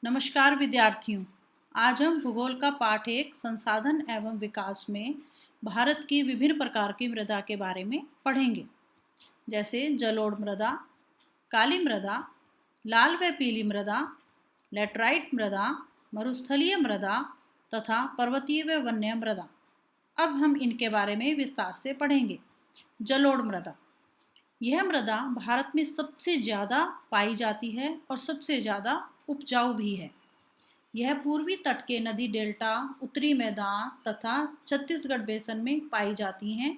नमस्कार विद्यार्थियों। आज हम भूगोल का पाठ एक संसाधन एवं विकास में भारत की विभिन्न प्रकार की मृदा के बारे में पढ़ेंगे, जैसे जलोढ़ मृदा, काली मृदा, लाल व पीली मृदा, लेटराइट मृदा, मरुस्थलीय मृदा तथा पर्वतीय व वन्य मृदा। अब हम इनके बारे में विस्तार से पढ़ेंगे। जलोढ़ मृदा, यह मृदा भारत में सबसे ज़्यादा पाई जाती है और सबसे ज़्यादा उपजाऊ भी है। यह पूर्वी तट के नदी डेल्टा, उत्तरी मैदान तथा छत्तीसगढ़ बेसन में पाई जाती हैं।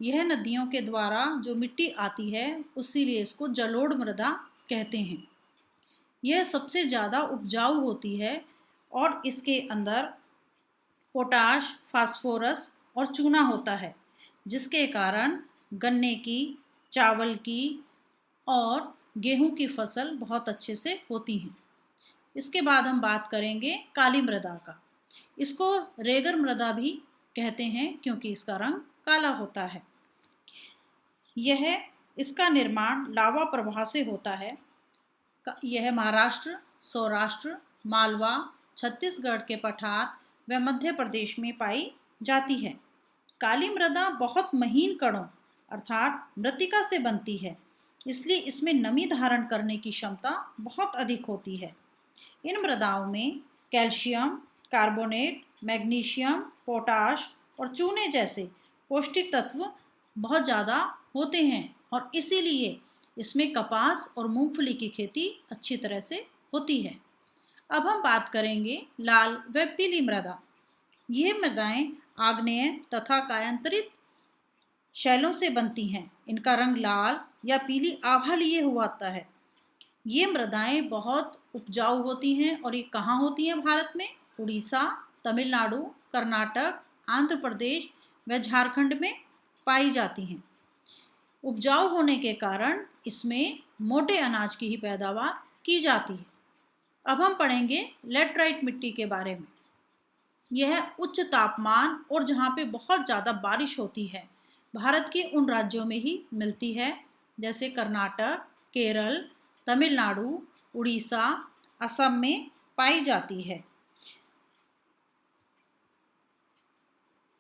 यह नदियों के द्वारा जो मिट्टी आती है, इसीलिए इसको जलोढ़ मृदा कहते हैं। यह सबसे ज़्यादा उपजाऊ होती है और इसके अंदर पोटाश, फास्फोरस और चूना होता है, जिसके कारण गन्ने की, चावल की और गेहूं की फसल बहुत अच्छे से होती हैं। इसके बाद हम बात करेंगे काली मृदा का। इसको रेगर मृदा भी कहते हैं क्योंकि इसका रंग काला होता है। इसका निर्माण लावा प्रवाह से होता है। यह महाराष्ट्र, सौराष्ट्र, मालवा, छत्तीसगढ़ के पठार व मध्य प्रदेश में पाई जाती है। काली मृदा बहुत महीन कणों अर्थात मृत्तिका से बनती है, इसलिए इसमें नमी धारण करने की क्षमता बहुत अधिक होती है। इन मृदाओं में कैल्शियम, कार्बोनेट, मैग्नीशियम, पोटाश और चूने जैसे पौष्टिक तत्व बहुत ज़्यादा होते हैं और इसीलिए इसमें कपास और मूंगफली की खेती अच्छी तरह से होती है। अब हम बात करेंगे लाल व पीली मृदा। ये मृदाएं आग्नेय तथा कायांतरित शैलों से बनती हैं। इनका रंग लाल या पीली आभा लिए हुआ आता है। ये मृदाएं बहुत उपजाऊ होती हैं और ये कहाँ होती हैं भारत में? उड़ीसा, तमिलनाडु, कर्नाटक, आंध्र प्रदेश व झारखंड में पाई जाती हैं। उपजाऊ होने के कारण इसमें मोटे अनाज की ही पैदावार की जाती है। अब हम पढ़ेंगे लेटराइट मिट्टी के बारे में। यह उच्च तापमान और जहाँ पे बहुत ज़्यादा बारिश होती है, भारत के उन राज्यों में ही मिलती है, जैसे कर्नाटक, केरल, तमिलनाडु, उड़ीसा, असम में पाई जाती है।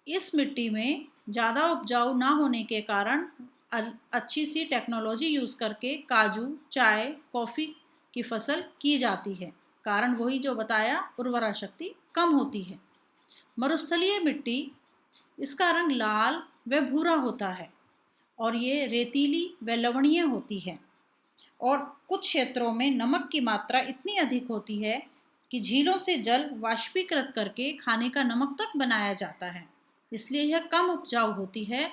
इस मिट्टी में ज़्यादा उपजाऊ ना होने के कारण अच्छी सी टेक्नोलॉजी यूज़ करके काजू, चाय, कॉफ़ी की फसल की जाती है। कारण वही जो बताया, उर्वरा शक्ति कम होती है। मरुस्थलीय मिट्टी, इसका रंग लाल व भूरा होता है और ये रेतीली व लवणीय होती है और कुछ क्षेत्रों में नमक की मात्रा इतनी अधिक होती है कि झीलों से जल वाष्पीकृत करके खाने का नमक तक बनाया जाता है, इसलिए यह कम उपजाऊ होती है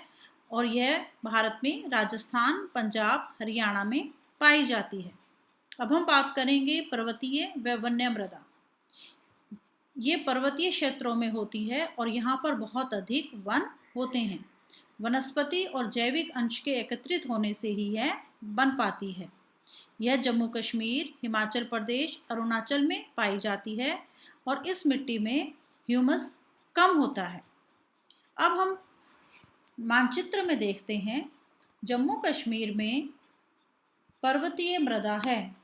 और यह भारत में राजस्थान, पंजाब, हरियाणा में पाई जाती है। अब हम बात करेंगे पर्वतीय व वन्य मृदा। ये पर्वतीय क्षेत्रों में होती है और यहाँ पर बहुत अधिक वन होते हैं। वनस्पति और जैविक अंश के एकत्रित होने से ही यह बन पाती है। यह जम्मू कश्मीर, हिमाचल प्रदेश, अरुणाचल में पाई जाती है और इस मिट्टी में ह्यूमस कम होता है। अब हम मानचित्र में देखते हैं, जम्मू कश्मीर में पर्वतीय मृदा है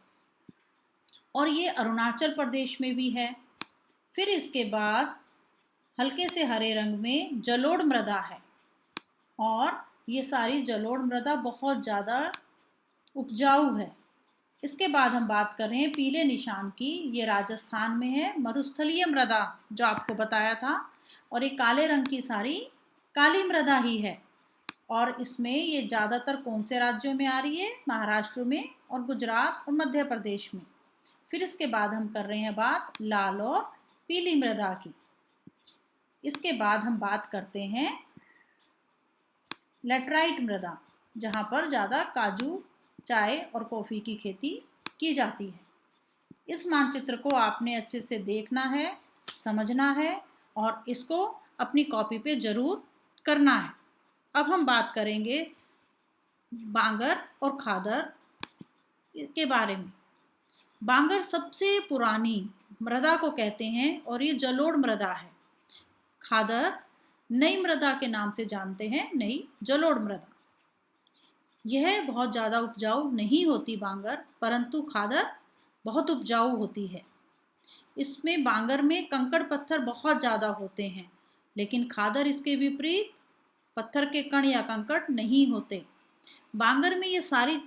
और ये अरुणाचल प्रदेश में भी है। फिर इसके बाद हल्के से हरे रंग में जलोढ़ मृदा है और ये सारी जलोढ़ मृदा बहुत ज़्यादा उपजाऊ है। इसके बाद हम बात कर रहे हैं पीले निशान की। ये राजस्थान में है, मरुस्थलीय मृदा जो आपको बताया था, और ये काले रंग की सारी काली मृदा ही है। और इसमें ये ज़्यादातर कौन से राज्यों में आ रही है? महाराष्ट्र में और गुजरात और मध्य प्रदेश में। फिर इसके बाद हम कर रहे हैं बात लाल और पीली मृदा की। इसके बाद हम बात करते हैं लेटराइट मृदा, जहाँ पर ज़्यादा काजू, चाय और कॉफ़ी की खेती की जाती है। इस मानचित्र को आपने अच्छे से देखना है, समझना है और इसको अपनी कॉपी पे ज़रूर करना है। अब हम बात करेंगे बांगर और खादर के बारे में। बांगर सबसे पुरानी मृदा को कहते हैं और ये जलोढ़ मृदा है। खादर नई मृदा के नाम से जानते हैं, नई जलोढ़ मृदा। यह बहुत ज़्यादा उपजाऊ नहीं होती बांगर, परंतु खादर बहुत उपजाऊ होती है। इसमें बांगर में कंकड़ पत्थर बहुत ज़्यादा होते हैं, लेकिन खादर इसके विपरीत पत्थर के कण या कंकड़ नहीं होते। बांगर में ये सारी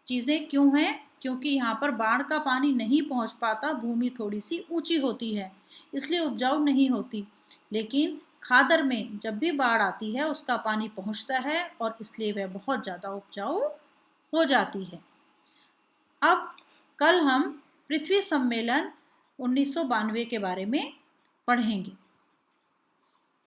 चीज़ें क्यों हैं? क्योंकि यहाँ पर बाढ़ का पानी नहीं पहुँच पाता, भूमि थोड़ी सी ऊंची होती है, इसलिए उपजाऊ नहीं होती। लेकिन खादर में जब भी बाढ़ आती है उसका पानी पहुँचता है और इसलिए वह बहुत ज़्यादा उपजाऊ हो जाती है। अब कल हम पृथ्वी सम्मेलन 1992 के बारे में पढ़ेंगे।